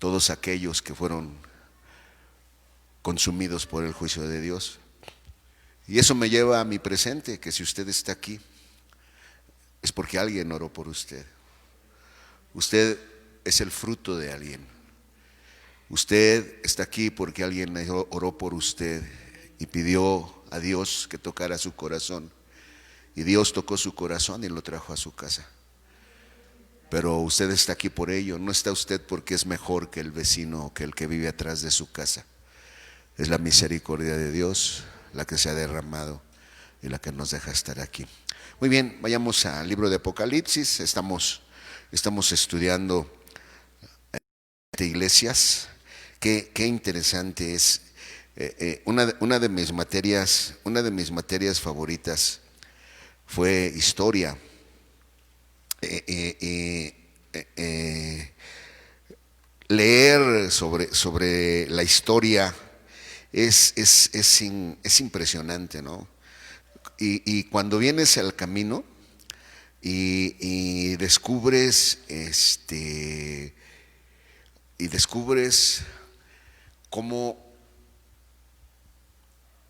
todos aquellos que fueron consumidos por el juicio de Dios. Y eso me lleva a mi presente, que si usted está aquí, es porque alguien oró por usted. Usted es el fruto de alguien. Usted está aquí porque alguien oró por usted y pidió a Dios que tocara su corazón. Y Dios tocó su corazón y lo trajo a su casa. Pero usted está aquí por ello. No está usted porque es mejor que el vecino o que el que vive atrás de su casa. Es la misericordia de Dios la que se ha derramado y la que nos deja estar aquí. Muy bien, vayamos al libro de Apocalipsis. Estamos estudiando iglesias. Qué interesante es. Una de mis materias favoritas fue historia. Leer sobre la historia es impresionante, ¿no? Y cuando vienes al camino y descubres cómo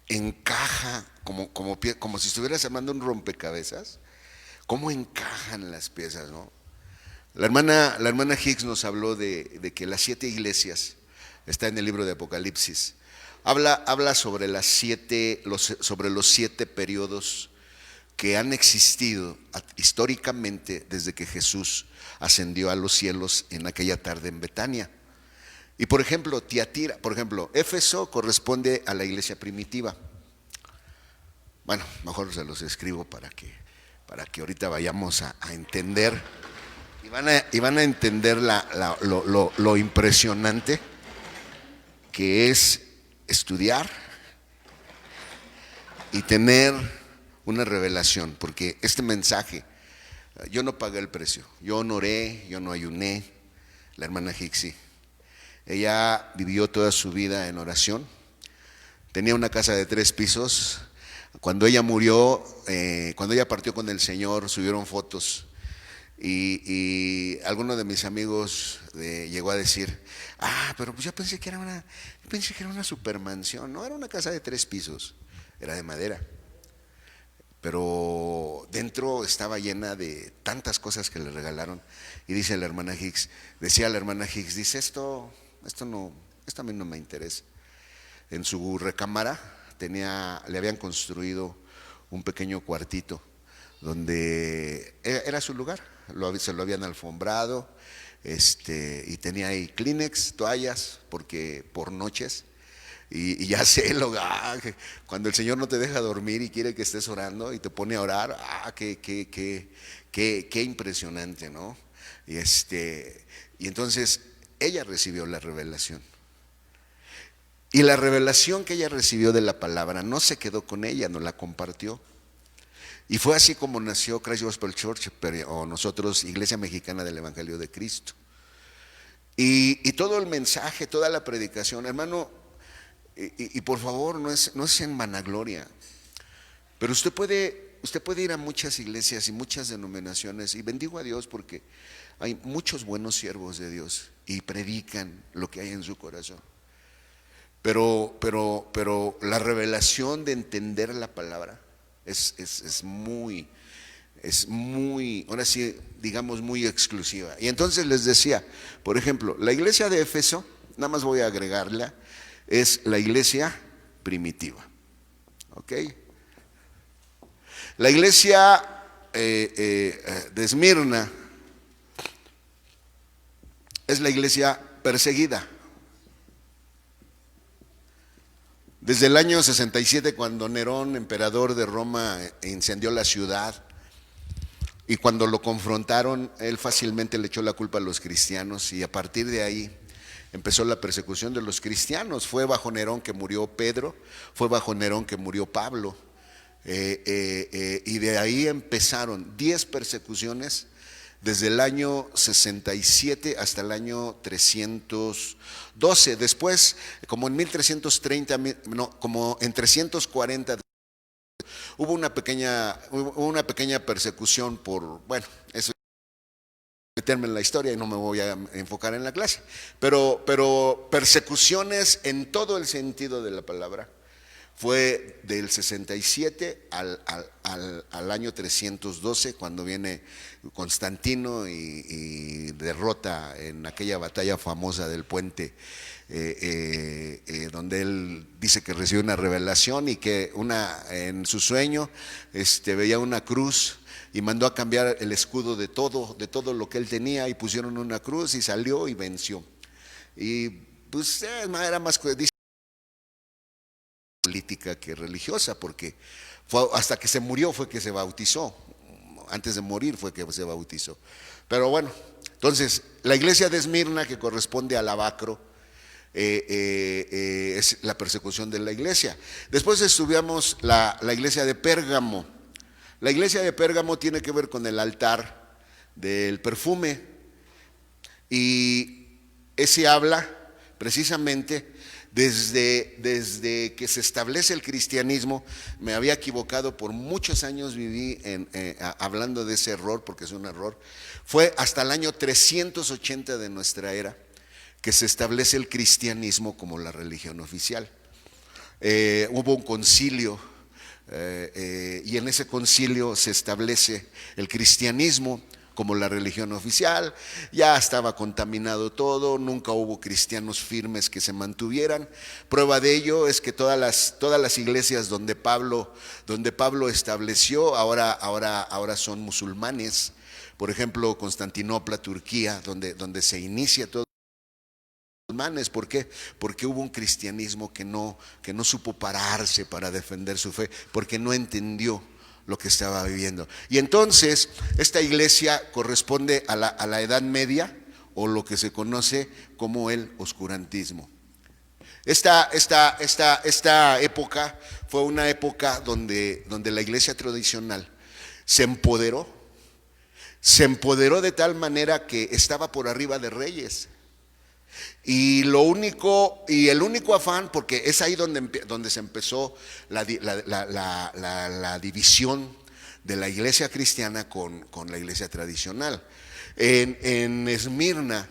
encaja, como si estuvieras armando un rompecabezas, cómo encajan las piezas, ¿no? La hermana Hicks nos habló de que las 7 iglesias, está en el libro de Apocalipsis, habla sobre los 7 periodos que han existido históricamente desde que Jesús ascendió a los cielos en aquella tarde en Betania. Y por ejemplo, Éfeso corresponde a la iglesia primitiva. Bueno, mejor se los escribo para que ahorita vayamos a entender y van a entender lo impresionante que es estudiar y tener una revelación, porque este mensaje, yo no pagué el precio, yo no oré, yo no ayuné, la hermana Hixi. Ella vivió toda su vida en oración, tenía una casa de 3 pisos. Cuando ella murió, cuando ella partió con el Señor, subieron fotos y alguno de mis amigos llegó a decir, pero pues yo pensé que era una supermansión. No, era una casa de 3 pisos, era de madera, pero dentro estaba llena de tantas cosas que le regalaron. Y decía la hermana Hicks, dice, esto a mí no me interesa. En su recámara le habían construido un pequeño cuartito donde era su lugar, se lo habían alfombrado, y tenía ahí Kleenex, toallas, porque por noches, y ya sé, cuando el Señor no te deja dormir y quiere que estés orando y te pone a orar, qué impresionante, ¿no? Y entonces ella recibió la revelación. Y la revelación que ella recibió de la palabra no se quedó con ella, no la compartió. Y fue así como nació Christ Gospel Church, o nosotros, Iglesia Mexicana del Evangelio de Cristo. Y todo el mensaje, toda la predicación, hermano, y por favor, no es en vanagloria, pero usted puede ir a muchas iglesias y muchas denominaciones, y bendigo a Dios porque hay muchos buenos siervos de Dios y predican lo que hay en su corazón. Pero la revelación de entender la palabra es muy, ahora sí, digamos, muy exclusiva. Y entonces les decía, por ejemplo, la iglesia de Éfeso, nada más voy a agregarla, es la iglesia primitiva. ¿Ok? La iglesia de Esmirna es la iglesia perseguida. Desde el año 67, cuando Nerón, emperador de Roma, incendió la ciudad, y cuando lo confrontaron, él fácilmente le echó la culpa a los cristianos, y a partir de ahí empezó la persecución de los cristianos. Fue bajo Nerón que murió Pedro, fue bajo Nerón que murió Pablo, y de ahí empezaron 10 persecuciones desde el año 67 hasta el año 312. Después, como en 1330, como en 340, hubo una pequeña persecución por, bueno, eso meterme en la historia y no me voy a enfocar en la clase, pero persecuciones en todo el sentido de la palabra. Fue del 67 al año 312, cuando viene Constantino y derrota en aquella batalla famosa del puente, donde él dice que recibió una revelación y que en su sueño veía una cruz y mandó a cambiar el escudo de todo lo que él tenía, y pusieron una cruz y salió y venció. Y pues era más política que religiosa, porque fue hasta que se murió fue que se bautizó. Antes de morir fue que se bautizó. Pero bueno, entonces la iglesia de Esmirna, que corresponde al Abacro, es la persecución de la iglesia. Después estudiamos la iglesia de Pérgamo. La iglesia de Pérgamo tiene que ver con el altar del perfume, y ese habla precisamente desde que se establece el cristianismo. Me había equivocado por muchos años, viví hablando de ese error, porque es un error. Fue hasta el año 380 de nuestra era que se establece el cristianismo como la religión oficial. Hubo un concilio, y en ese concilio se establece el cristianismo como la religión oficial. Ya estaba contaminado todo, nunca hubo cristianos firmes que se mantuvieran. Prueba de ello es que todas las iglesias donde Pablo estableció ahora son musulmanes. Por ejemplo, Constantinopla, Turquía, donde se inicia todo. ¿Por qué? Porque hubo un cristianismo que no supo pararse para defender su fe, porque no entendió lo que estaba viviendo. Y entonces esta iglesia corresponde a la Edad Media, o lo que se conoce como el oscurantismo. Esta época fue una época donde la iglesia tradicional se empoderó de tal manera que estaba por arriba de reyes. Y el único afán, porque es ahí donde se empezó la división de la iglesia cristiana con la iglesia tradicional. En Esmirna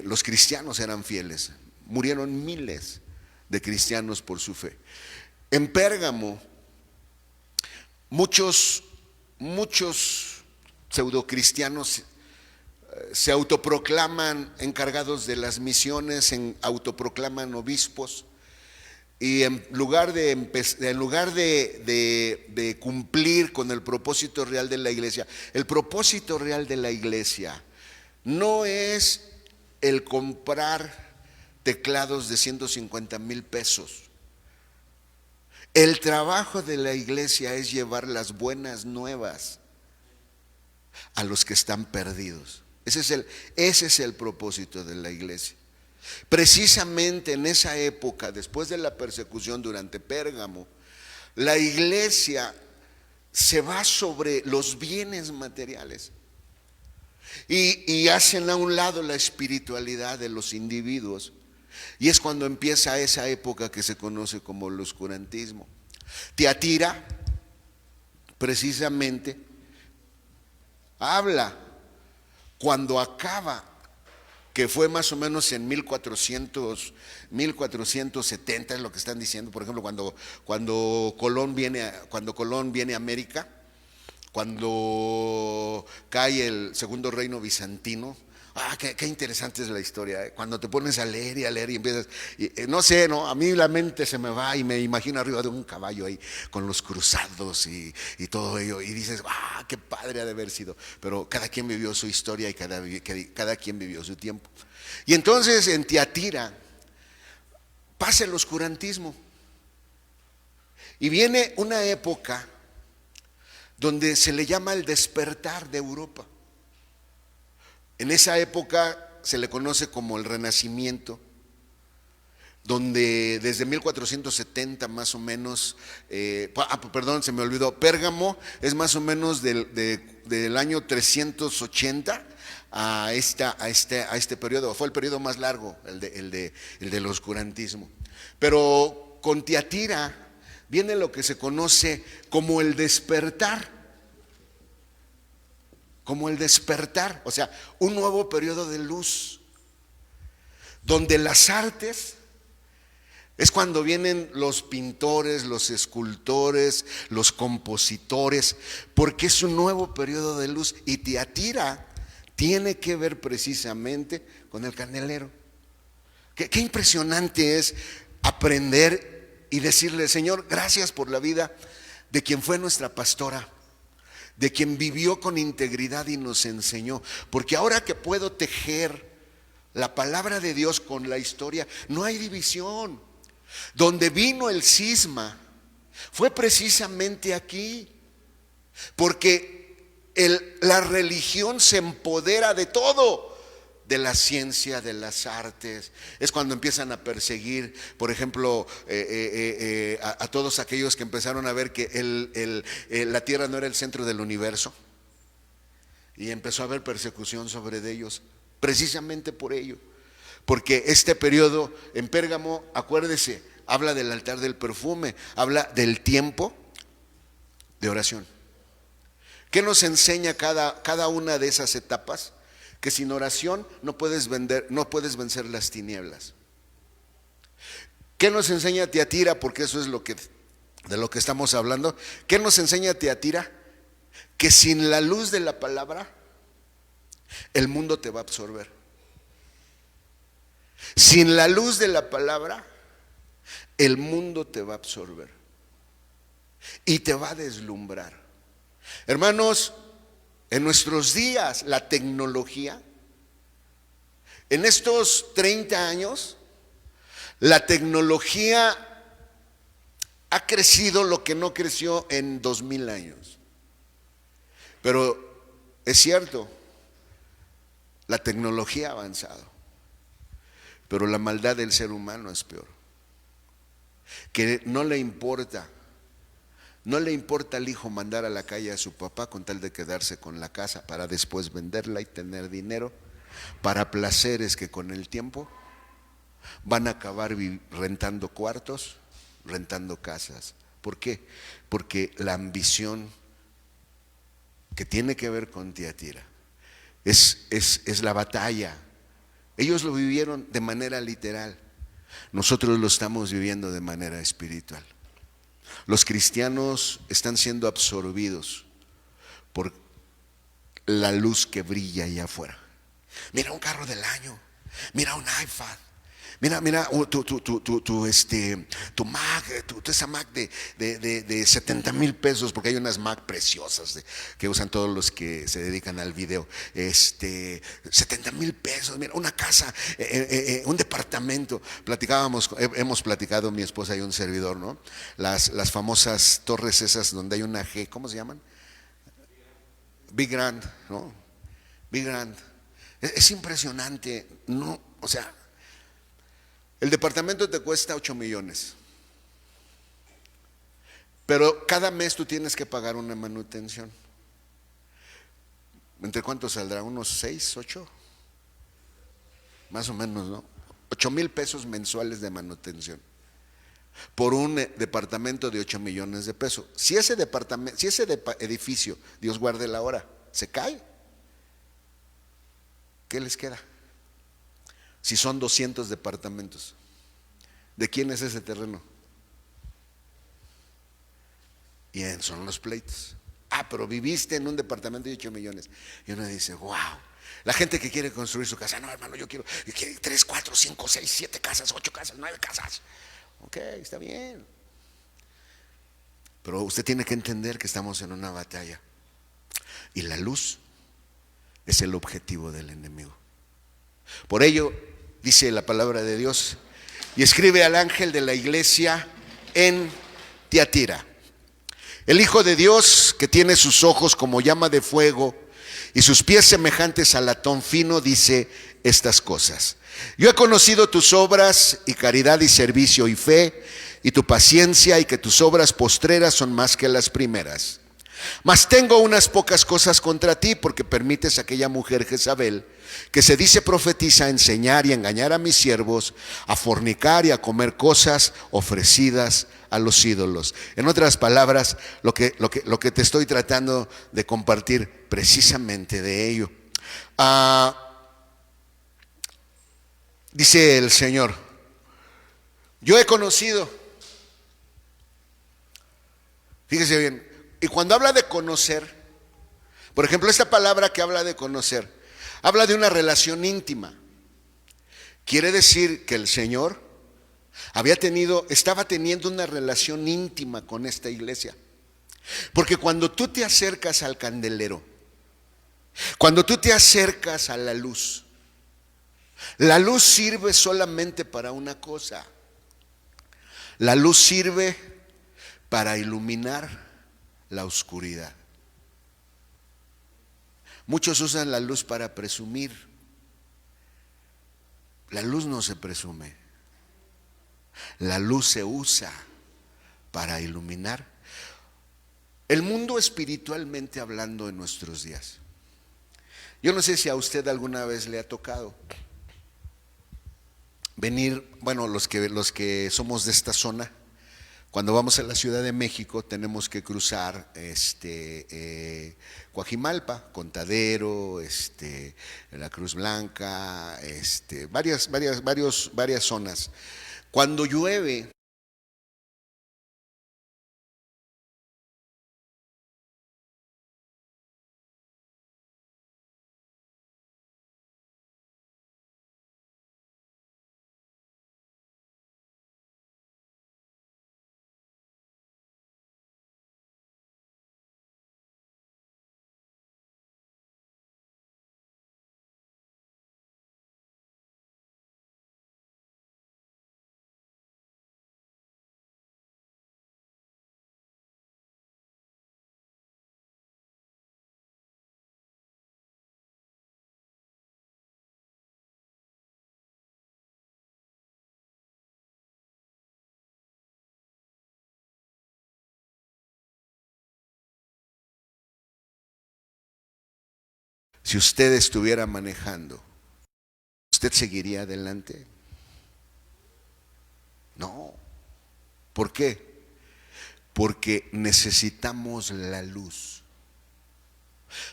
los cristianos eran fieles, murieron miles de cristianos por su fe. En Pérgamo muchos pseudocristianos se autoproclaman encargados de las misiones, se autoproclaman obispos, y en lugar de cumplir con el propósito real de la iglesia. El propósito real de la iglesia no es el comprar teclados de 150,000 pesos. El trabajo de la iglesia es llevar las buenas nuevas a los que están perdidos. Ese es el propósito de la iglesia. Precisamente en esa época, después de la persecución durante Pérgamo, la iglesia se va sobre los bienes materiales y hacen a un lado la espiritualidad de los individuos. Y es cuando empieza esa época que se conoce como el oscurantismo. Tiatira precisamente habla cuando acaba, que fue más o menos en 1470, es lo que están diciendo. Por ejemplo, cuando Colón viene a América, cuando cae el segundo reino bizantino. Qué interesante es la historia, cuando te pones a leer y empiezas, no sé, a mí la mente se me va y me imagino arriba de un caballo ahí con los cruzados y todo ello, y dices, qué padre ha de haber sido. Pero cada quien vivió su historia y cada quien vivió su tiempo. Y entonces en Tiatira pasa el oscurantismo y viene una época donde se le llama el despertar de Europa. En esa época se le conoce como el Renacimiento, donde desde 1470 más o menos, perdón, se me olvidó, Pérgamo es más o menos del año 380 a este periodo. Fue el periodo más largo, el del oscurantismo. Pero con Tiatira viene lo que se conoce como el despertar. como el despertar, o sea, un nuevo periodo de luz, donde las artes es cuando vienen los pintores, los escultores, los compositores, porque es un nuevo periodo de luz. Y Tiatira tiene que ver precisamente con el candelero. Qué impresionante es aprender y decirle: Señor, gracias por la vida de quien fue nuestra pastora, de quien vivió con integridad y nos enseñó, porque ahora que puedo tejer la palabra de Dios con la historia, no hay división. Donde vino el cisma fue precisamente aquí, porque la religión se empodera de todo, de la ciencia, de las artes. Es cuando empiezan a perseguir, por ejemplo, a todos aquellos que empezaron a ver que la tierra no era el centro del universo, y empezó a haber persecución sobre ellos, precisamente por ello. Porque este periodo en Pérgamo, acuérdese, habla del altar del perfume, habla del tiempo de oración. ¿Qué nos enseña cada una de esas etapas? Que sin oración no puedes vencer las tinieblas. ¿Qué nos enseña Tiatira? Porque eso es de lo que estamos hablando. ¿Qué nos enseña Tiatira? Que sin la luz de la palabra, el mundo te va a absorber. Sin la luz de la palabra, el mundo te va a absorber y te va a deslumbrar. Hermanos, en nuestros días la tecnología, en estos 30 años, la tecnología ha crecido lo que no creció en 2000 años. Pero es cierto, la tecnología ha avanzado, pero la maldad del ser humano es peor. Que no le importa al hijo mandar a la calle a su papá con tal de quedarse con la casa para después venderla y tener dinero para placeres que con el tiempo van a acabar rentando cuartos, rentando casas. ¿Por qué? Porque la ambición que tiene que ver con Tiatira es la batalla. Ellos lo vivieron de manera literal, nosotros lo estamos viviendo de manera espiritual. Los cristianos están siendo absorbidos por la luz que brilla allá afuera. Mira un carro del año, mira un iPad, mira tu Mac, esa Mac de 70,000 pesos, porque hay unas Mac preciosas que usan todos los que se dedican al video. 70,000 pesos, mira, una casa, un departamento. Hemos platicado mi esposa y un servidor, ¿no? Las famosas torres esas donde hay una G, ¿cómo se llaman? Big Grand, ¿no? Big Grand. Es impresionante, ¿no? O sea, el departamento te cuesta 8 millones, pero cada mes tú tienes que pagar una manutención. ¿Entre cuánto saldrá? ¿Unos 6, 8? Más o menos, ¿no? 8,000 pesos mensuales de manutención por un departamento de 8 millones de pesos. Si ese edificio, Dios guarde la hora, se cae, ¿qué les queda? Si son 200 departamentos, ¿de quién es ese terreno? Y son los pleitos. Pero viviste en un departamento de 8 millones. Y uno dice, wow. La gente que quiere construir su casa, no, hermano, yo quiero 3, 4, 5, 6, 7 casas, 8 casas, 9 casas. Ok, está bien. Pero usted tiene que entender que estamos en una batalla. Y la luz es el objetivo del enemigo. Por ello, dice la palabra de Dios, y escribe al ángel de la iglesia en Tiatira: el Hijo de Dios, que tiene sus ojos como llama de fuego y sus pies semejantes a latón fino, dice estas cosas: yo he conocido tus obras y caridad y servicio y fe y tu paciencia, y que tus obras postreras son más que las primeras. Mas tengo unas pocas cosas contra ti, porque permites a aquella mujer Jezabel, que se dice profetiza, a enseñar y engañar a mis siervos, a fornicar y a comer cosas ofrecidas a los ídolos. En otras palabras, lo que te estoy tratando de compartir precisamente de ello. Dice el Señor, yo he conocido, fíjese bien, y cuando habla de conocer, por ejemplo, esta palabra que habla de conocer, habla de una relación íntima. Quiere decir que el Señor estaba teniendo una relación íntima con esta iglesia. Porque cuando tú te acercas al candelero, cuando tú te acercas a la luz sirve solamente para una cosa. La luz sirve para iluminar la oscuridad. Muchos usan la luz para presumir. La luz no se presume. La luz se usa para iluminar el mundo espiritualmente hablando en nuestros días. Yo no sé si a usted alguna vez le ha tocado venir, bueno, los que somos de esta zona, cuando vamos a la Ciudad de México tenemos que cruzar Coajimalpa, Contadero, la Cruz Blanca, varias zonas. Cuando llueve, si usted estuviera manejando, ¿usted seguiría adelante? No. ¿Por qué? Porque necesitamos la luz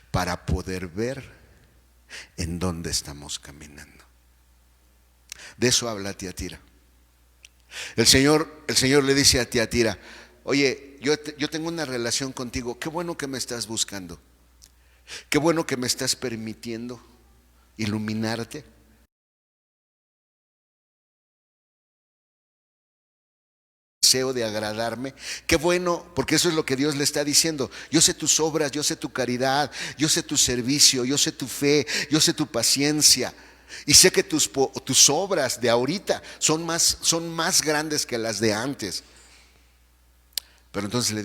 para poder ver en dónde estamos caminando. De eso habla Tiatira. El Señor le dice a Tiatira, oye, yo tengo una relación contigo, qué bueno que me estás buscando, qué bueno que me estás permitiendo iluminarte. Deseo de agradarme, qué bueno, porque eso es lo que Dios le está diciendo. Yo sé tus obras, yo sé tu caridad, yo sé tu servicio, yo sé tu fe, yo sé tu paciencia. Y sé que tus obras de ahorita son más grandes que las de antes. Pero entonces le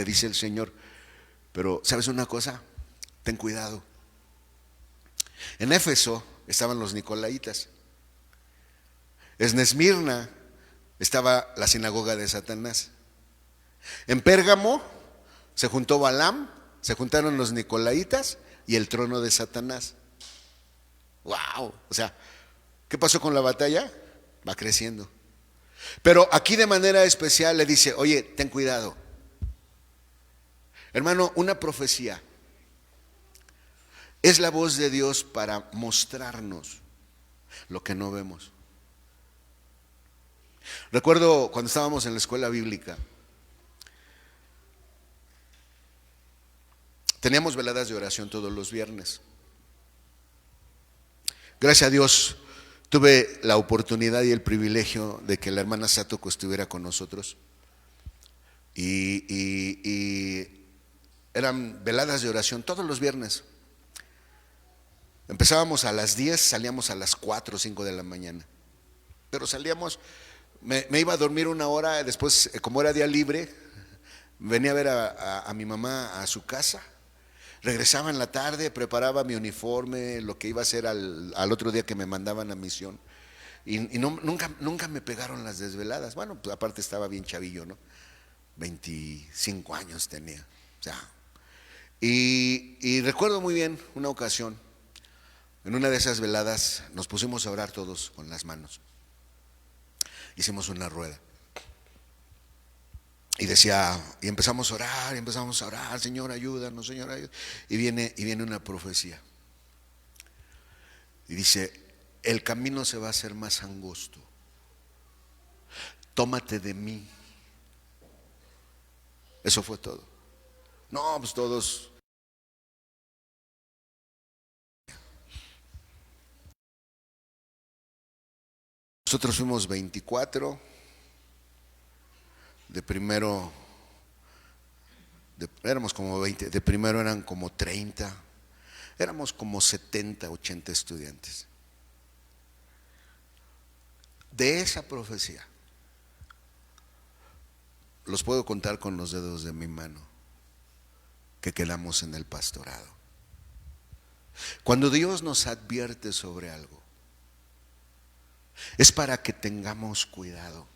dice el Señor, pero ¿sabes una cosa? Ten cuidado. En Éfeso estaban los Nicolaitas. En Esmirna estaba la sinagoga de Satanás. En Pérgamo se juntó Balaam, se juntaron los Nicolaitas y el trono de Satanás. ¡Wow! O sea, ¿qué pasó con la batalla? Va creciendo. Pero aquí de manera especial le dice, oye, ten cuidado. Hermano, una profecía es la voz de Dios para mostrarnos lo que no vemos. Recuerdo cuando estábamos en la escuela bíblica, teníamos veladas de oración todos los viernes. Gracias a Dios tuve la oportunidad y el privilegio de que la hermana Satoko estuviera con nosotros. Y eran veladas de oración todos los viernes. Empezábamos a las 10, salíamos a las 4 o 5 de la mañana. Pero salíamos, me iba a dormir una hora, después como era día libre, venía a ver a mi mamá a su casa. Regresaba en la tarde, preparaba mi uniforme, lo que iba a hacer al otro día que me mandaban a misión. Y nunca me pegaron las desveladas. Bueno, pues aparte estaba bien chavillo, ¿no? 25 años tenía. O sea, Y recuerdo muy bien una ocasión, en una de esas veladas nos pusimos a orar todos con las manos. Hicimos una rueda. Y empezamos a orar, Señor, ayúdanos, Señor, ayúdanos. Y viene una profecía. Y dice, el camino se va a hacer más angosto. Tómate de mí. Eso fue todo. No, pues todos. Nosotros fuimos 24. De primero, éramos como 20. De primero eran como 30. Éramos como 70, 80 estudiantes. De esa profecía, los puedo contar con los dedos de mi mano, que quedamos en el pastorado. Cuando Dios nos advierte sobre algo, es para que tengamos cuidado.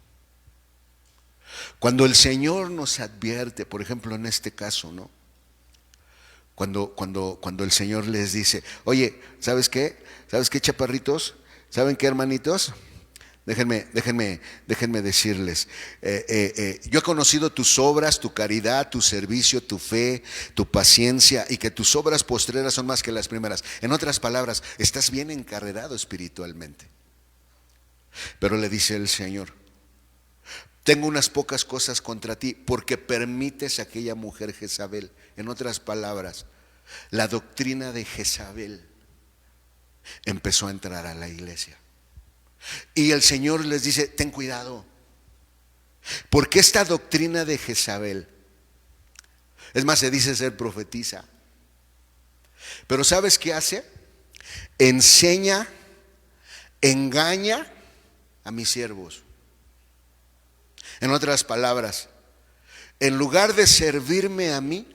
Cuando el Señor nos advierte, por ejemplo en este caso, ¿no? Cuando el Señor les dice, oye, ¿sabes qué? ¿Sabes qué, chaparritos? ¿Saben qué, hermanitos? Déjenme decirles, yo he conocido tus obras, tu caridad, tu servicio, tu fe, tu paciencia, y que tus obras postreras son más que las primeras. En otras palabras, estás bien encarrerado espiritualmente. Pero le dice el Señor, tengo unas pocas cosas contra ti, porque permites a aquella mujer Jezabel. En otras palabras, la doctrina de Jezabel empezó a entrar a la iglesia. Y el Señor les dice, ten cuidado, porque esta doctrina de Jezabel, es más, se dice ser profetisa, pero ¿sabes qué hace? Enseña, engaña a mis siervos. En otras palabras, en lugar de servirme a mí,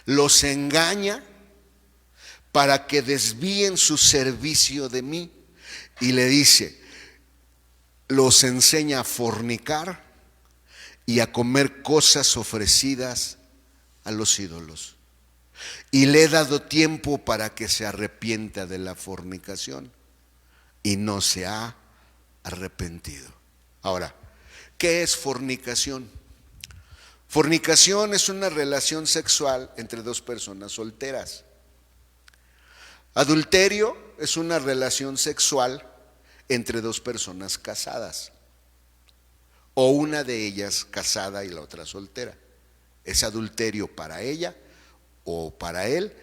los engaña para que desvíen su servicio de mí. Y le dice, los enseña a fornicar y a comer cosas ofrecidas a los ídolos. Y le he dado tiempo para que se arrepienta de la fornicación, y no se ha arrepentido. Ahora, ¿qué es fornicación? Fornicación es una relación sexual entre dos personas solteras. Adulterio es una relación sexual entre dos personas casadas, o una de ellas casada y la otra soltera. Es adulterio para ella o para él,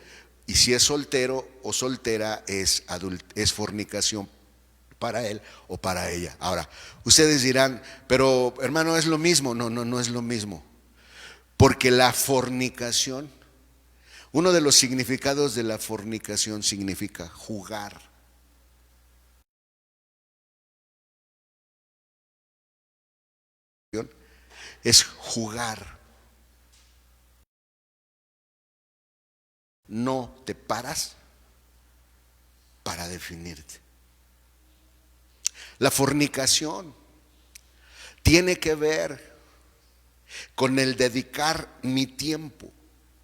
y si es soltero o soltera es fornicación para él o para ella. Ahora, ustedes dirán, pero hermano, es lo mismo. No es lo mismo, porque la fornicación, uno de los significados de la fornicación significa jugar. Es jugar. No te paras para definirte. La fornicación tiene que ver con el dedicar mi tiempo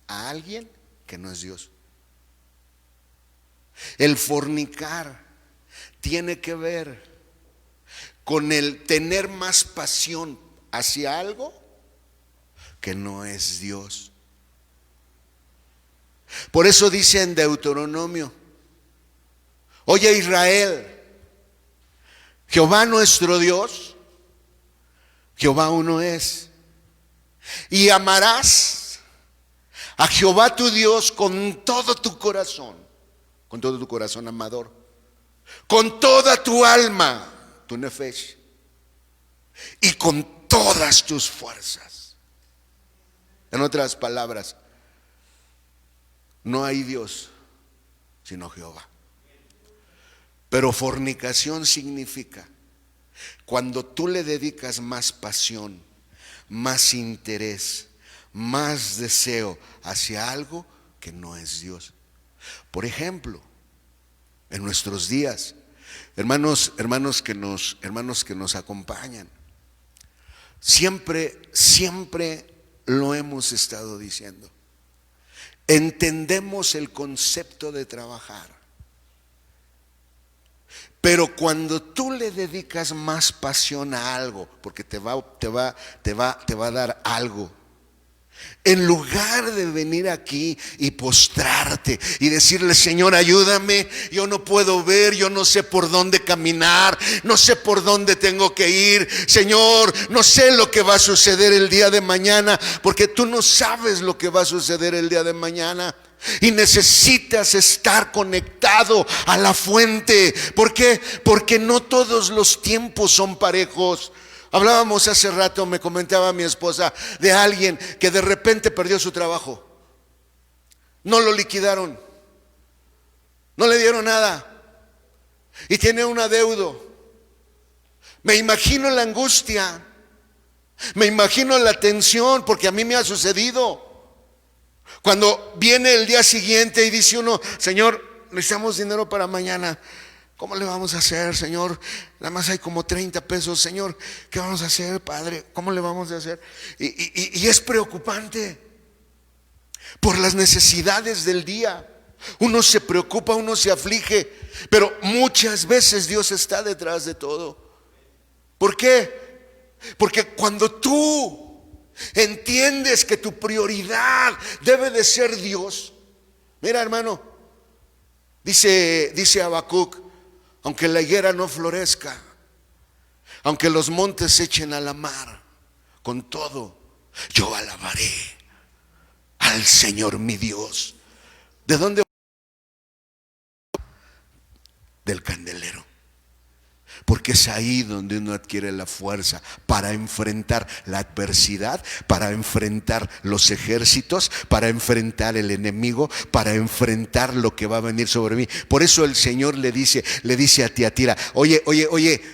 a alguien que no es Dios. El fornicar tiene que ver con el tener más pasión hacia algo que no es Dios. Por eso dice en Deuteronomio, oye Israel, Jehová nuestro Dios, Jehová uno es, y amarás a Jehová tu Dios con todo tu corazón amador, con toda tu alma, tu nefesh, y con todas tus fuerzas. En otras palabras, no hay Dios sino Jehová. Pero fornicación significa cuando tú le dedicas más pasión, más interés, más deseo hacia algo que no es Dios. Por ejemplo, en nuestros días, hermanos que nos acompañan, siempre lo hemos estado diciendo. entendemos el concepto de trabajar. Pero cuando tú le dedicas más pasión a algo, porque te va a dar algo, en lugar de venir aquí y postrarte y decirle: Señor, ayúdame, yo no puedo ver, yo no sé por dónde caminar, no sé por dónde tengo que ir, Señor, no sé lo que va a suceder el día de mañana, porque tú no sabes lo que va a suceder el día de mañana. Y necesitas estar conectado a la fuente. ¿Por qué? Porque no todos los tiempos son parejos. Hablábamos hace rato, me comentaba mi esposa, de alguien que de repente perdió su trabajo. No lo liquidaron, no le dieron nada y tiene un adeudo. Me imagino la angustia, me imagino la tensión, porque a mí me ha sucedido. Cuando viene el día siguiente y dice uno: Señor, necesitamos dinero para mañana. ¿Cómo le vamos a hacer, Señor? Nada más hay como 30 pesos. Señor, ¿qué vamos a hacer, Padre? ¿Cómo le vamos a hacer? Y es preocupante por las necesidades del día. Uno se preocupa, uno se aflige, pero muchas veces Dios está detrás de todo. ¿Por qué? Porque cuando tú entiendes que tu prioridad debe de ser Dios. Mira, hermano, dice Habacuc: aunque la higuera no florezca, aunque los montes se echen a la mar, con todo yo alabaré al Señor mi Dios. ¿De dónde? Del candelero. Porque es ahí donde uno adquiere la fuerza para enfrentar la adversidad, para enfrentar los ejércitos, para enfrentar el enemigo, para enfrentar lo que va a venir sobre mí. Por eso el Señor le dice a Tiatira: oye,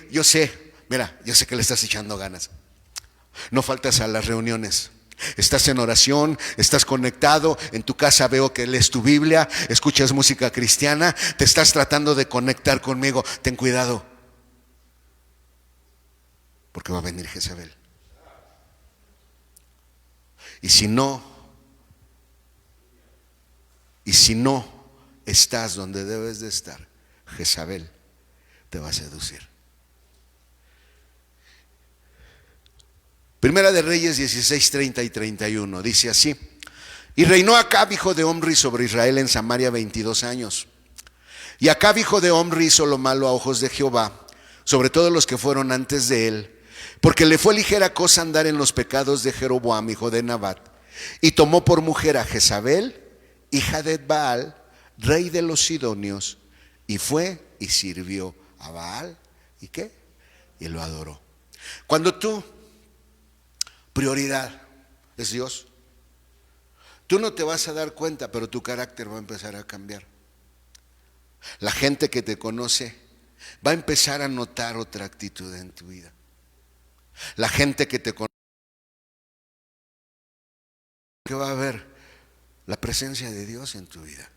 yo sé, mira, yo sé que le estás echando ganas. No faltas a las reuniones. Estás en oración, estás conectado, en tu casa veo que lees tu Biblia, escuchas música cristiana, te estás tratando de conectar conmigo. Ten cuidado, porque va a venir Jezabel. Y si no estás donde debes de estar, Jezabel te va a seducir. Primera de Reyes 16, 30 y 31 dice así: y reinó Acab, hijo de Omri, sobre Israel en Samaria 22 años. Y Acab, hijo de Omri, hizo lo malo a ojos de Jehová, sobre todos los que fueron antes de él, porque le fue ligera cosa andar en los pecados de Jeroboam, hijo de Nabat. Y tomó por mujer a Jezabel, hija de Baal, rey de los Sidonios, y fue y sirvió a Baal. ¿Y qué? Y lo adoró. Cuando tu prioridad es Dios, tú no te vas a dar cuenta, pero tu carácter va a empezar a cambiar. La gente que te conoce va a empezar a notar otra actitud en tu vida. La gente que te conoce, que va a ver la presencia de Dios en tu vida.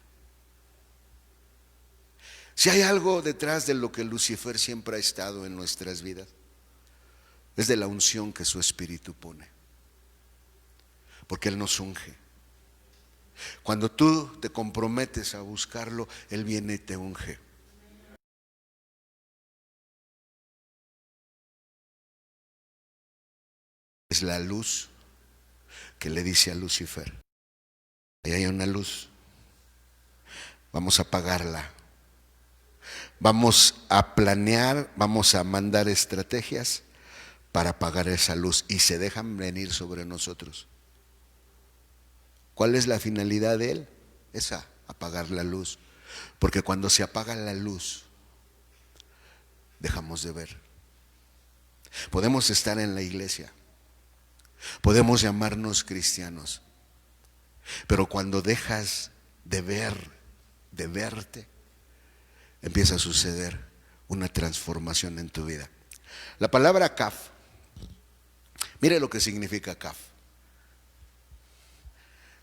Si hay algo detrás de lo que Lucifer siempre ha estado en nuestras vidas, es de la unción que su espíritu pone, porque Él nos unge. Cuando tú te comprometes a buscarlo, Él viene y te unge. Es la luz que le dice a Lucifer: ahí hay una luz, vamos a apagarla, vamos a planear, vamos a mandar estrategias para apagar esa luz, y se dejan venir sobre nosotros. ¿Cuál es la finalidad de él? Esa, apagar la luz. Porque cuando se apaga la luz, dejamos de ver. Podemos estar en la iglesia, podemos llamarnos cristianos, pero cuando dejas de ver, de verte, empieza a suceder una transformación en tu vida. La palabra kaf, mire lo que significa kaf.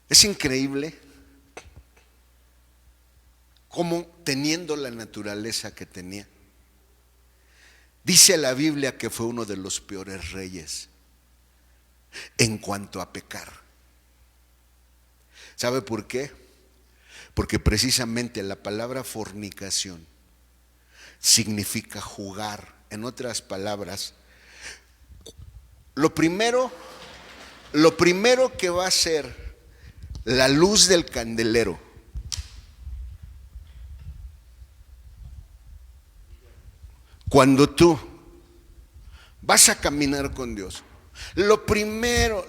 Es increíble cómo, teniendo la naturaleza que tenía, dice la Biblia que fue uno de los peores reyes en cuanto a pecar. ¿Sabe por qué? Porque precisamente la palabra fornicación significa jugar. En otras palabras, lo primero que va a ser la luz del candelero cuando tú vas a caminar con Dios, lo primero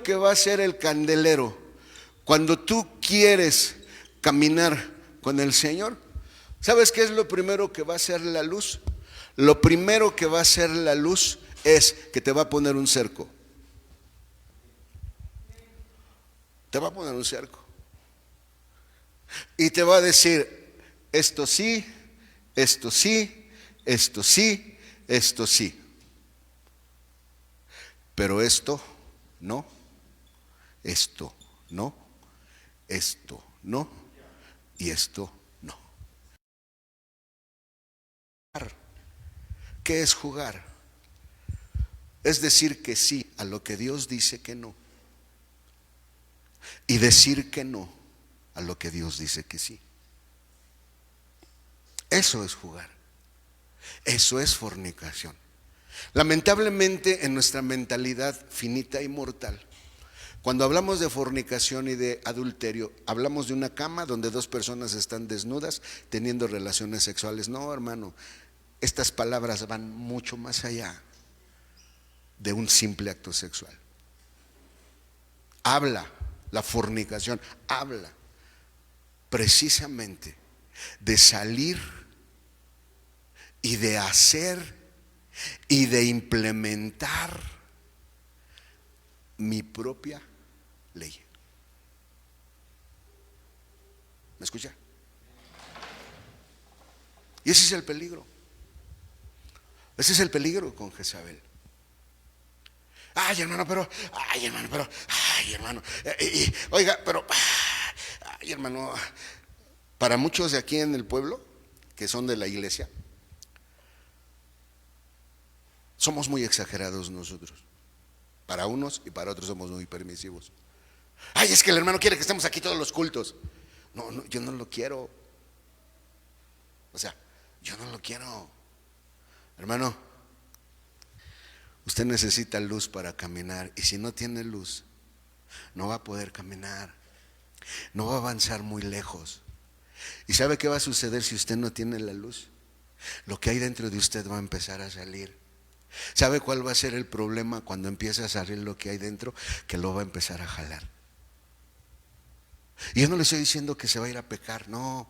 que va a hacer el candelero cuando tú quieres caminar con el Señor, ¿sabes qué es lo primero que va a hacer la luz? Lo primero que va a hacer la luz es que te va a poner un cerco. Te va a poner un cerco. Y te va a decir, esto sí, esto sí, esto sí, esto sí. Pero esto no, esto no, esto no y esto no. ¿Qué es jugar? Es decir que sí a lo que Dios dice que no. Y decir que no a lo que Dios dice que sí. Eso es jugar. Eso es fornicación. Lamentablemente en nuestra mentalidad finita y mortal, cuando hablamos de fornicación y de adulterio, hablamos de una cama donde dos personas están desnudas teniendo relaciones sexuales. No, hermano, estas palabras van mucho más allá de un simple acto sexual. La fornicación habla precisamente de salir y de hacer y de implementar mi propia ley. ¿Me escucha? Y ese es el peligro. Ese es el peligro con Jezabel. Ay, hermano, para muchos de aquí en el pueblo, que son de la iglesia, somos muy exagerados nosotros. Para unos y para otros somos muy permisivos. Ay, es que el hermano quiere que estemos aquí todos los cultos. No, yo no lo quiero. O sea, yo no lo quiero. Hermano, usted necesita luz para caminar, y si no tiene luz, no va a poder caminar, no va a avanzar muy lejos. ¿Y sabe qué va a suceder si usted no tiene la luz? Lo que hay dentro de usted va a empezar a salir. ¿Sabe cuál va a ser el problema cuando empiece a salir lo que hay dentro? Que lo va a empezar a jalar. Y yo no le estoy diciendo que se va a ir a pecar, no.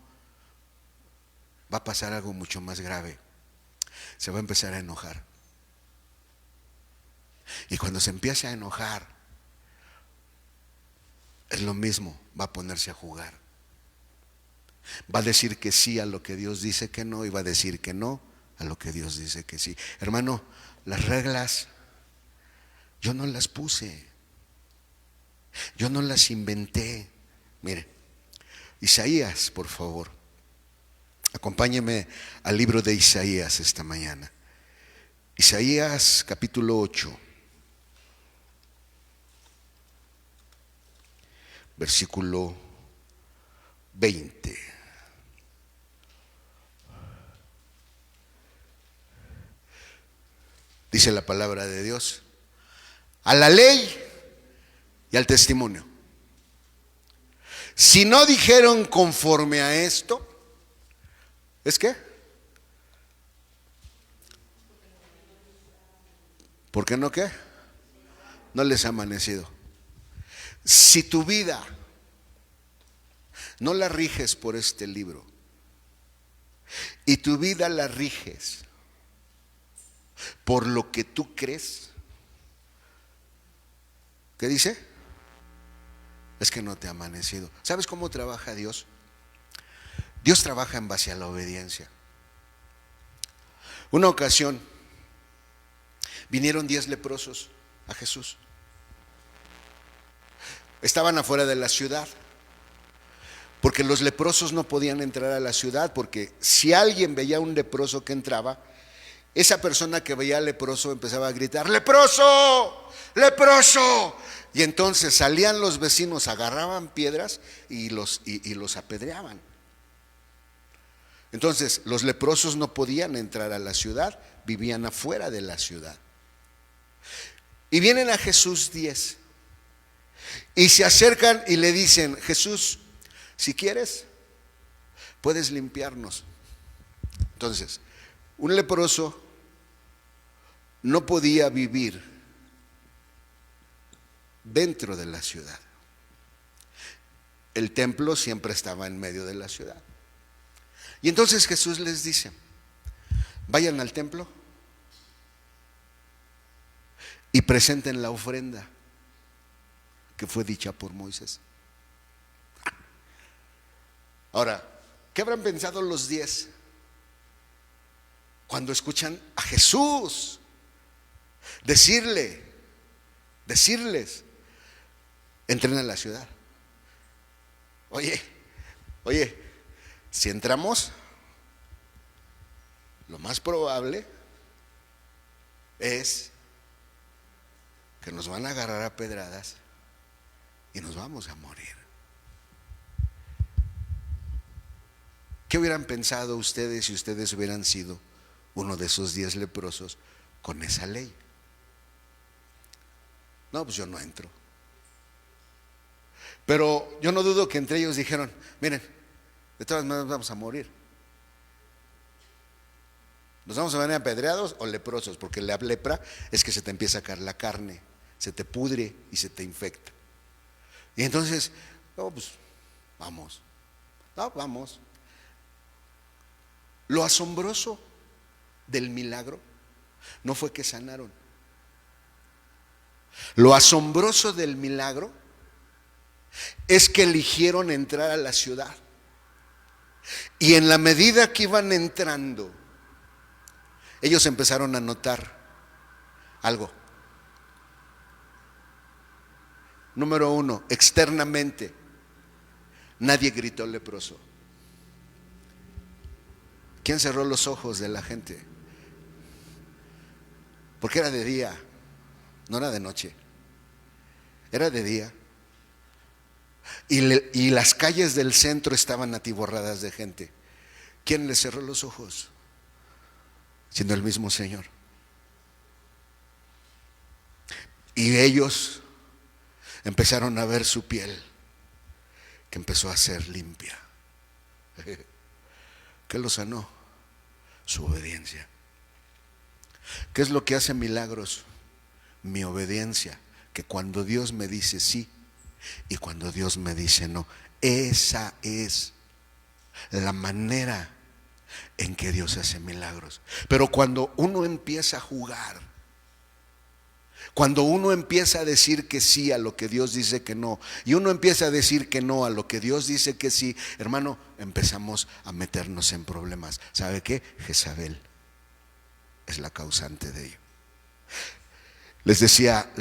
Va a pasar algo mucho más grave. Se va a empezar a enojar. Y cuando se empiece a enojar, es lo mismo, va a ponerse a jugar. Va a decir que sí a lo que Dios dice que no, y va a decir que no a lo que Dios dice que sí. Hermano, las reglas yo no las puse, yo no las inventé. Mire, Isaías, por favor, acompáñeme al libro de Isaías esta mañana. Isaías capítulo 8, versículo 20. Dice la palabra de Dios: a la ley y al testimonio. Si no dijeron conforme a esto, ¿es qué? ¿Por qué no qué? No les ha amanecido. Si tu vida no la riges por este libro, y tu vida la riges por lo que tú crees, ¿qué dice? Es que no te ha amanecido. ¿Sabes cómo trabaja Dios? Dios trabaja en base a la obediencia. Una ocasión vinieron 10 leprosos a Jesús. Estaban afuera de la ciudad, porque los leprosos no podían entrar a la ciudad, porque si alguien veía a un leproso que entraba, esa persona que veía al leproso empezaba a gritar: ¡leproso! ¡Leproso! Y entonces salían los vecinos, agarraban piedras y los apedreaban. Entonces los leprosos no podían entrar a la ciudad, vivían afuera de la ciudad. Y vienen a Jesús 10 y se acercan y le dicen: Jesús, si quieres, puedes limpiarnos. Entonces, un leproso no podía vivir dentro de la ciudad. El templo siempre estaba en medio de la ciudad. Y entonces Jesús les dice: vayan al templo y presenten la ofrenda que fue dicha por Moisés. Ahora, ¿qué habrán pensado los 10 cuando escuchan a Jesús decirles: entren a la ciudad? Oye, si entramos, lo más probable es que nos van a agarrar a pedradas y nos vamos a morir. ¿Qué hubieran pensado ustedes si ustedes hubieran sido uno de esos 10 leprosos con esa ley? No, pues yo no entro. Pero yo no dudo que entre ellos dijeron: miren, de todas maneras vamos a morir. Nos vamos a venir apedreados o leprosos, porque la lepra es que se te empieza a caer la carne, se te pudre y se te infecta. Y entonces, no, pues vamos. No, vamos. Lo asombroso del milagro no fue que sanaron. Lo asombroso del milagro es que eligieron entrar a la ciudad. Y en la medida que iban entrando, ellos empezaron a notar algo. Número 1, externamente, nadie gritó leproso. ¿Quién cerró los ojos de la gente? Porque era de día, no era de noche, era de día. Y las calles del centro estaban atiborradas de gente. ¿Quién les cerró los ojos? Siendo el mismo Señor. Y ellos empezaron a ver su piel, que empezó a ser limpia. ¿Qué lo sanó? Su obediencia. ¿Qué es lo que hace milagros? Mi obediencia. Que cuando Dios me dice sí y cuando Dios me dice no, esa es la manera en que Dios hace milagros. Pero cuando uno empieza a jugar, cuando uno empieza a decir que sí a lo que Dios dice que no, y uno empieza a decir que no a lo que Dios dice que sí, hermano, empezamos a meternos en problemas. ¿Sabe qué? Jezabel es la causante de ello. Les decía,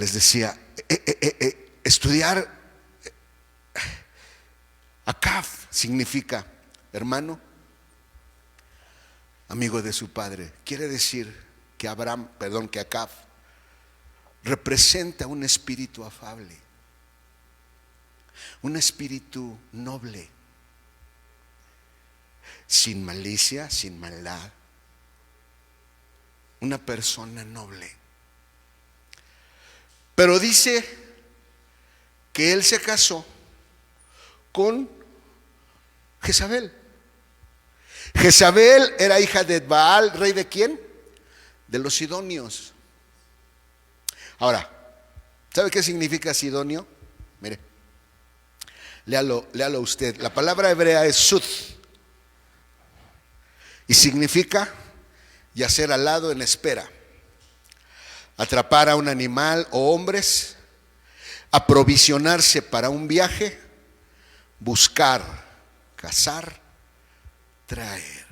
estudiar Acaf significa hermano, amigo de su padre. Quiere decir que Acaf representa un espíritu afable, un espíritu noble, sin malicia, sin maldad, una persona noble. Pero dice que él se casó con Jezabel. Jezabel era hija de Baal, ¿rey de quién? De los sidonios. Ahora, ¿sabe qué significa sidonio? Mire, léalo usted. La palabra hebrea es sud y significa yacer al lado en espera, atrapar a un animal o hombres, aprovisionarse para un viaje, buscar, cazar, traer.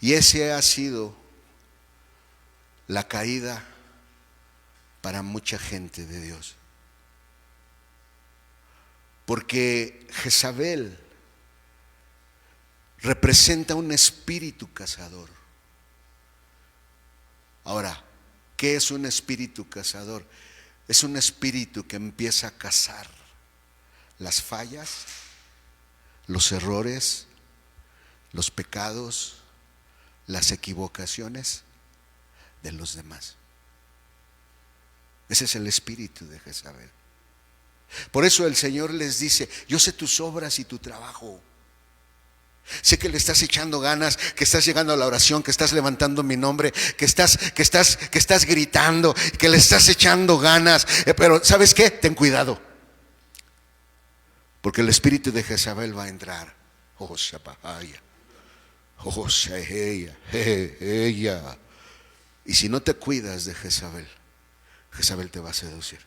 Y ese ha sido la caída para mucha gente de Dios. Porque Jezabel representa un espíritu cazador. Ahora, ¿qué es un espíritu cazador? Es un espíritu que empieza a cazar las fallas, los errores, los pecados, las equivocaciones de los demás. Ese es el espíritu de Jezabel. Por eso el Señor les dice: yo sé tus obras y tu trabajo. Sé que le estás echando ganas, que estás llegando a la oración, que estás levantando mi nombre, que estás gritando, que le estás echando ganas. Pero ¿sabes qué? Ten cuidado, porque el espíritu de Jezabel va a entrar. Oh, Shapahaya. Oh, Sheheya, ella. Y si no te cuidas de Jezabel, Jezabel te va a seducir.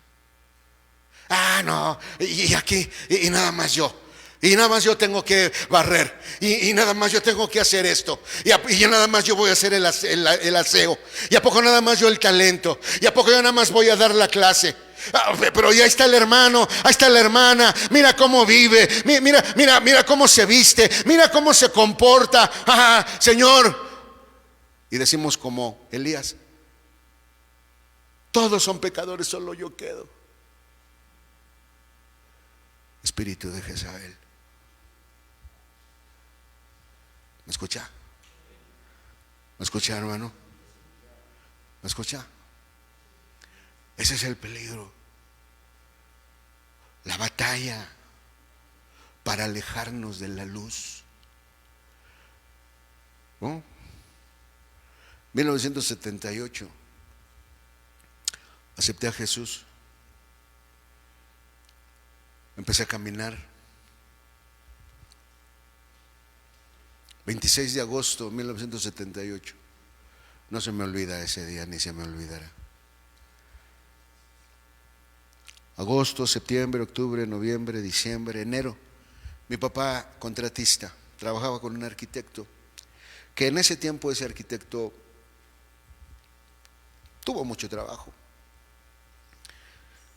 Ah, no, y aquí, y nada más yo. Y nada más yo tengo que barrer. Y nada más yo tengo que hacer esto. Y nada más yo voy a hacer el aseo. Y a poco nada más yo el talento. Y a poco yo nada más voy a dar la clase. Pero ya está el hermano, ahí está la hermana. Mira cómo vive. Mira cómo se viste. Mira cómo se comporta. Señor. Y decimos como Elías: todos son pecadores, solo yo quedo. Espíritu de Jezabel. ¿Me escucha? ¿Me escucha, hermano? ¿Me escucha? Ese es el peligro. La batalla para alejarnos de la luz. ¿No? 1978 acepté a Jesús. Empecé a caminar. 26 de agosto de 1978. No se me olvida ese día, ni se me olvidará. Agosto, septiembre, octubre, noviembre, diciembre, enero. Mi papá, contratista, trabajaba con un arquitecto, que en ese tiempo ese arquitecto tuvo mucho trabajo.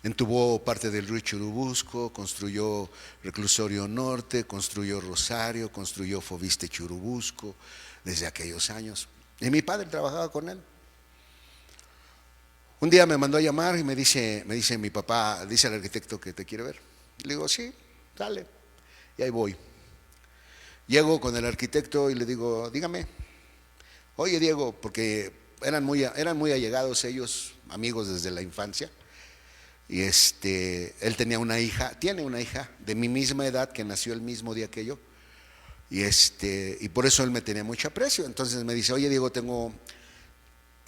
Entubó parte del río Churubusco, construyó Reclusorio Norte, construyó Rosario, construyó Fobiste Churubusco desde aquellos años. Y mi padre trabajaba con él. Un día me mandó a llamar y me dice mi papá: dice el arquitecto que te quiere ver. Le digo: sí, dale. Y ahí voy. Llego con el arquitecto y le digo: dígame. Oye, Diego, porque eran muy allegados ellos, amigos desde la infancia. Y él tenía una hija, tiene una hija de mi misma edad que nació el mismo día que yo. Y por eso él me tenía mucho aprecio. Entonces me dice: oye, Diego,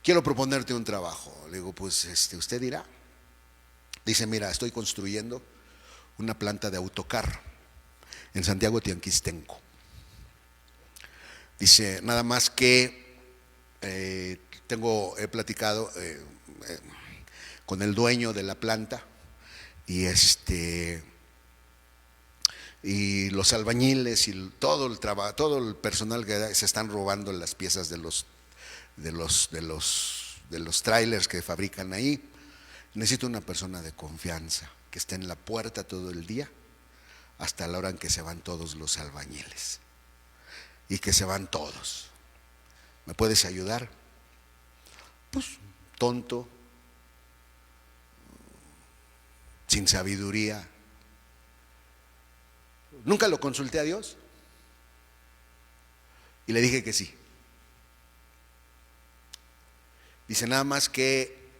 quiero proponerte un trabajo. Le digo: pues usted dirá. Dice: mira, estoy construyendo una planta de autocar en Santiago Tianquistenco. Dice: nada más que he platicado con el dueño de la planta y y los albañiles y todo el trabajo, todo el personal que se están robando las piezas de los trailers que fabrican ahí. Necesito una persona de confianza que esté en la puerta todo el día hasta la hora en que se van todos los albañiles, y que se van todos. ¿Me puedes ayudar? Pues tonto, sin sabiduría. Nunca lo consulté a Dios y le dije que sí. Dice: nada más que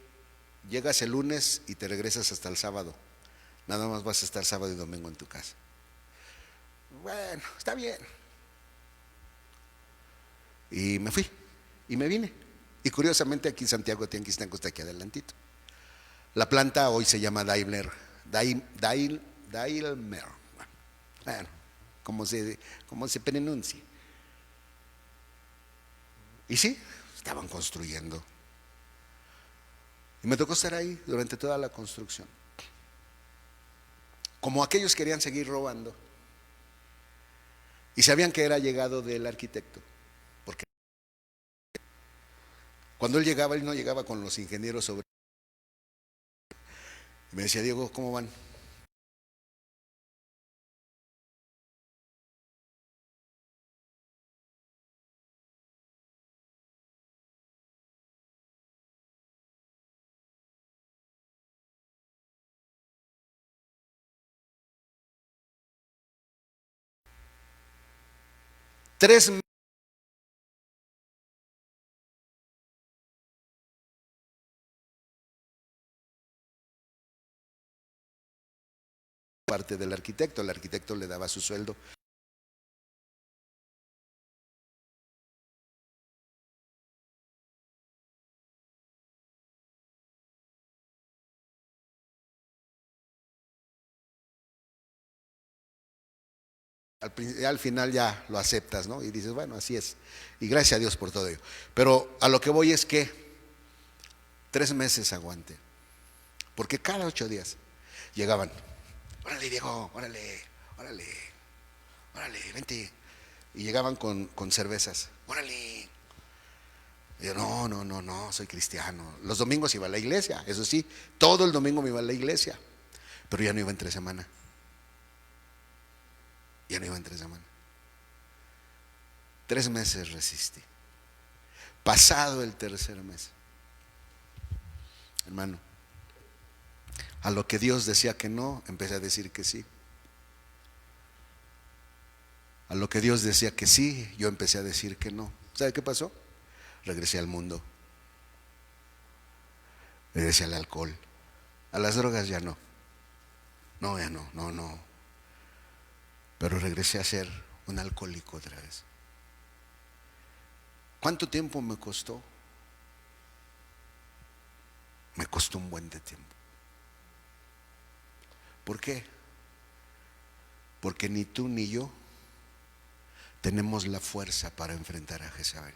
llegas el lunes y te regresas hasta el sábado. Nada más vas a estar sábado y domingo en tu casa. Bueno, está bien. Y me fui y me vine. Y curiosamente aquí en Santiago Tianquistenco está aquí adelantito. La planta hoy se llama Daimler. Bueno, como se pronuncie. Y sí, estaban construyendo. Y me tocó estar ahí durante toda la construcción. Como aquellos querían seguir robando y sabían que era llegado del arquitecto, porque cuando él llegaba, él no llegaba con los ingenieros sobre. Me decía: Diego, ¿cómo van? 3 parte del arquitecto, el arquitecto le daba su sueldo. Al final ya lo aceptas, ¿no? Y dices, bueno, así es. Y gracias a Dios por todo ello. Pero a lo que voy es que 3 meses aguante. Porque cada 8 días llegaban. Órale, Diego, órale, órale, órale, vente. Y llegaban con cervezas. Órale. Y yo, no, soy cristiano. Los domingos iba a la iglesia, eso sí. Todo el domingo me iba a la iglesia. Pero ya no iba entre semana. Ya no iba entre semana. 3 meses resistí. Pasado el tercer mes, hermano, a lo que Dios decía que no, empecé a decir que sí. A lo que Dios decía que sí, yo empecé a decir que no. ¿Sabe qué pasó? Regresé al mundo. Regresé al alcohol. A las drogas ya no. No, ya no. Pero regresé a ser un alcohólico otra vez. ¿Cuánto tiempo me costó? Me costó un buen de tiempo. ¿Por qué? Porque ni tú ni yo tenemos la fuerza para enfrentar a Jezabel.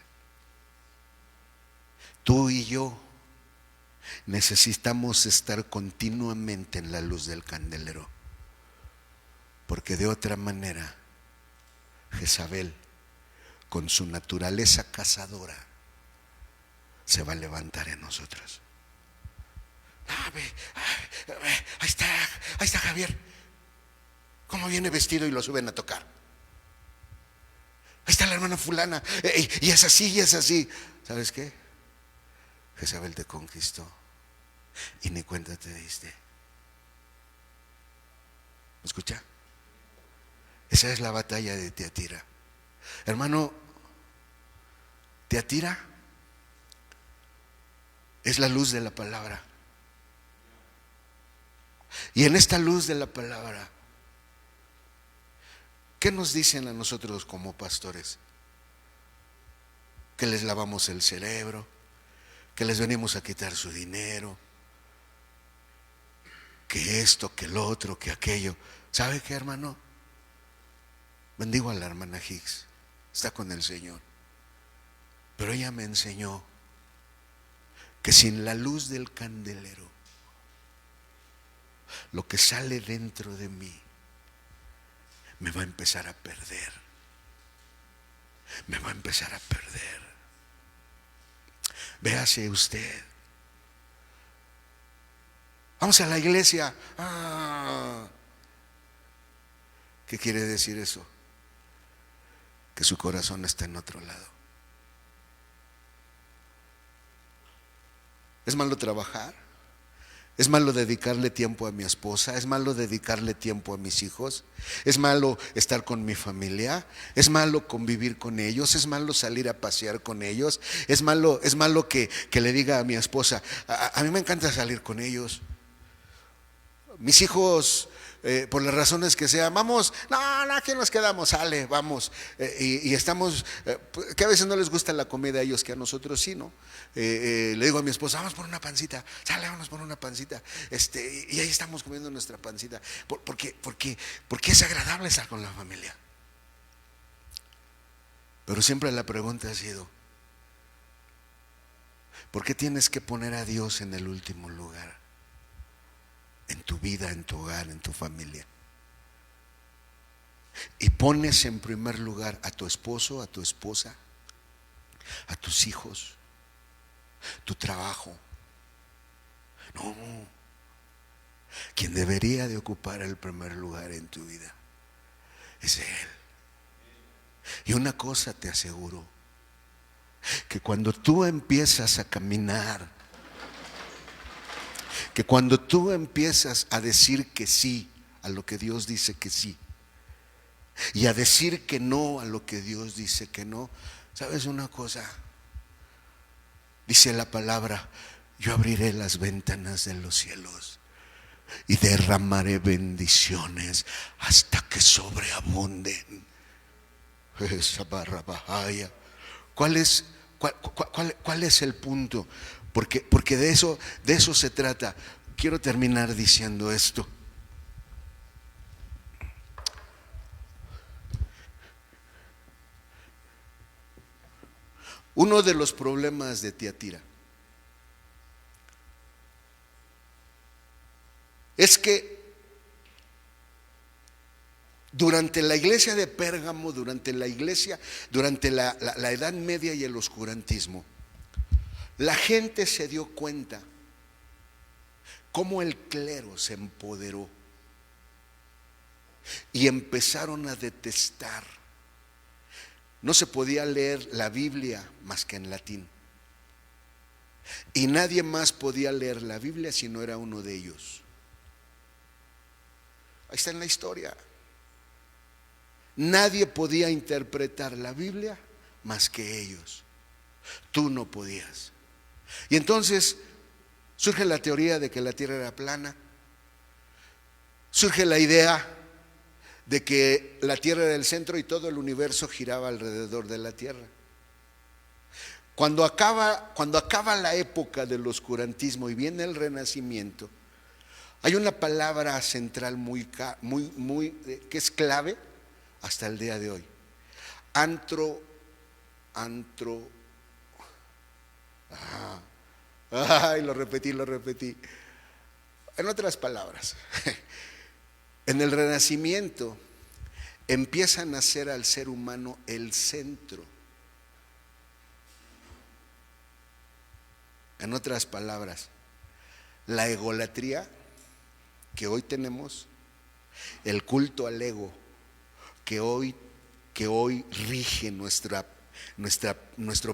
Tú y yo necesitamos estar continuamente en la luz del candelero, porque de otra manera Jezabel, con su naturaleza cazadora, se va a levantar en nosotros. Ahí está Javier, cómo viene vestido, y lo suben a tocar. Ahí está la hermana fulana, y es así, y es así. ¿Sabes qué? Jezabel te conquistó y ni cuenta te diste. ¿Me escucha? Esa es la batalla de Tiatira. Hermano, Tiatira es la luz de la palabra. Y en esta luz de la palabra, ¿qué nos dicen a nosotros como pastores? Que les lavamos el cerebro, que les venimos a quitar su dinero, que esto, que lo otro, que aquello. ¿Sabe qué, hermano? Bendigo a la hermana Hicks, está con el Señor. Pero ella me enseñó que sin la luz del candelero, lo que sale dentro de mí me va a empezar a perder. Me va a empezar a perder. Véase usted. Vamos a la iglesia. ¿Qué quiere decir eso? Que su corazón está en otro lado. ¿Es malo trabajar? ¿Es malo dedicarle tiempo a mi esposa? ¿Es malo dedicarle tiempo a mis hijos? ¿Es malo estar con mi familia? ¿Es malo convivir con ellos? ¿Es malo salir a pasear con ellos? ¿Es malo que le diga a mi esposa, a mí me encanta salir con ellos? Mis hijos, por las razones que sean, vamos, no, aquí nos quedamos, sale, vamos. Y estamos, que a veces no les gusta la comida a ellos, que a nosotros sí, ¿no? Le digo a mi esposa, vamos por una pancita, sale, vamos por una pancita. Y ahí estamos comiendo nuestra pancita. Porque es agradable estar con la familia. Pero siempre la pregunta ha sido, ¿por qué tienes que poner a Dios en el último lugar? En tu vida, en tu hogar, en tu familia. Y pones en primer lugar a tu esposo, a tu esposa, a tus hijos, tu trabajo. No, quien debería de ocupar el primer lugar en tu vida es Él. Y una cosa te aseguro, que cuando tú empiezas a caminar, que cuando tú empiezas a decir que sí a lo que Dios dice que sí, y a decir que no a lo que Dios dice que no. ¿Sabes una cosa? Dice la palabra: yo abriré las ventanas de los cielos y derramaré bendiciones hasta que sobreabunden. Esa barra bajaya. ¿Cuál es el punto? Porque de eso se trata. Quiero terminar diciendo esto. Uno de los problemas de Tiatira es que durante la iglesia de Pérgamo, durante la Edad Media y el oscurantismo, la gente se dio cuenta cómo el clero se empoderó y empezaron a detestar. No se podía leer la Biblia más que en latín, y nadie más podía leer la Biblia si no era uno de ellos. Ahí está en la historia. Nadie podía interpretar la Biblia más que ellos. Tú no podías. Y entonces surge la teoría de que la tierra era plana. Surge la idea de que la tierra era el centro y todo el universo giraba alrededor de la tierra. Cuando acaba la época del oscurantismo y viene el Renacimiento, hay una palabra central que es clave hasta el día de hoy. Lo repetí. En otras palabras, en el Renacimiento empiezan a hacer al ser humano el centro. En otras palabras, la egolatría que hoy tenemos, el culto al ego que hoy rige nuestro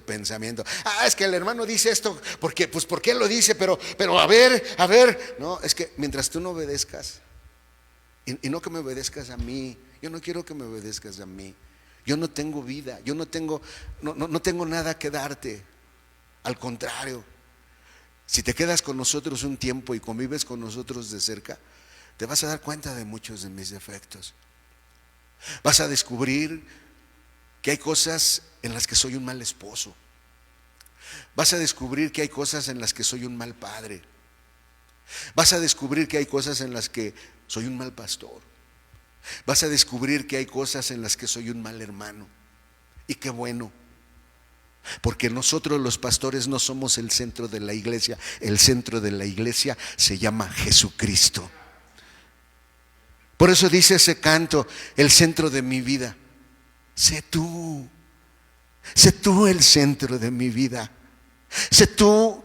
pensamiento. Es que el hermano dice esto, ¿por qué lo dice? Pero a ver, no, es que mientras tú no obedezcas, y no que me obedezcas a mí, yo no quiero que me obedezcas a mí. Yo no tengo vida, yo no tengo nada que darte. Al contrario, si te quedas con nosotros un tiempo y convives con nosotros de cerca, te vas a dar cuenta de muchos de mis defectos. Vas a descubrir que hay cosas en las que soy un mal esposo. Vas a descubrir que hay cosas en las que soy un mal padre. Vas a descubrir que hay cosas en las que soy un mal pastor. Vas a descubrir que hay cosas en las que soy un mal hermano. Y qué bueno, porque nosotros los pastores no somos el centro de la iglesia. El centro de la iglesia se llama Jesucristo. Por eso dice ese canto: el centro de mi vida. Sé tú el centro de mi vida. Sé tú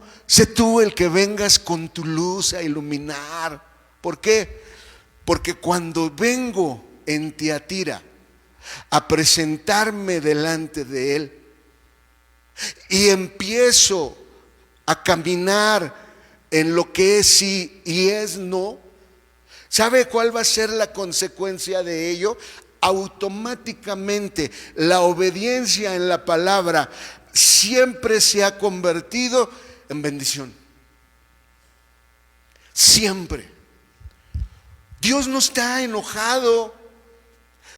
el que vengas con tu luz a iluminar. ¿Por qué? Porque cuando vengo en Tiatira a presentarme delante de Él y empiezo a caminar en lo que es sí y es no, ¿sabe cuál va a ser la consecuencia de ello? Automáticamente la obediencia en la palabra siempre se ha convertido en bendición. Siempre. Dios no está enojado